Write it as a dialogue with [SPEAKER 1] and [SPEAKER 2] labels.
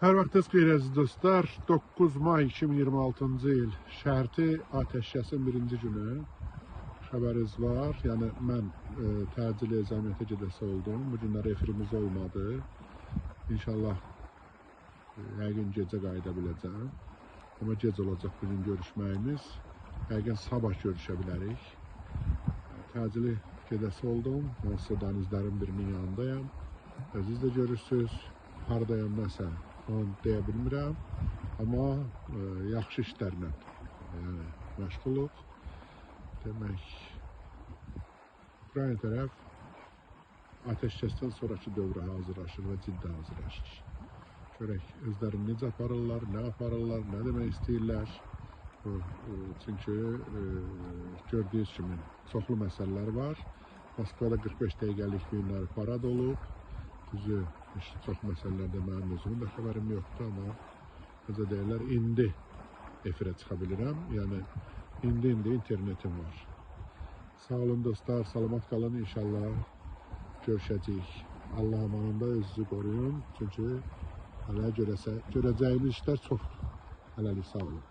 [SPEAKER 1] Hər vaxtınız xeyir əziz dostlar. 9 may 2026-cı il şərti atəşkəsin birinci günü xəbəriniz var. Yəni mən təcili əzəmiyyətə gedəsi oldum. Bu günlər efirimiz olmadı. İnşallah yəqin gecə qayıda biləcəm. Amma gec olacaq bugün görüşməyimiz. Yəqin sabah görüşə bilərik. Təcili gedəsi oldum. Onsuz dənizlərin birinin yanındayım. Siz də görürsünüz. Haradayım nəsə onu deyə bilmirəm. Amma yaxşı işlərlə məşğuluq. Demək, Ukrayna tərəf atəşkəsdən sonraki dövrə hazırlaşır və ciddi hazırlaşır. Görək, özlərini necə aparırlar, nə aparırlar, nə demək istəyirlər. Çünki gördüyünüz kimi çoxlu məsələlər var. Moskvada 45 dəqiqəlik bir parad olub. Düzü, çox məsələlərdə mənim özümün də xəbərim yoxdur, amma necə deyirlər, indi efirə çıxa bilirəm. Yəni, indi internetim var. Sağ olun dostlar, salamat qalın, inşallah görüşəcəyik. Allah amanında özünüzü qoruyun, çünki hələ görəcəyimiz işlər çox. Hələlik sağ olun.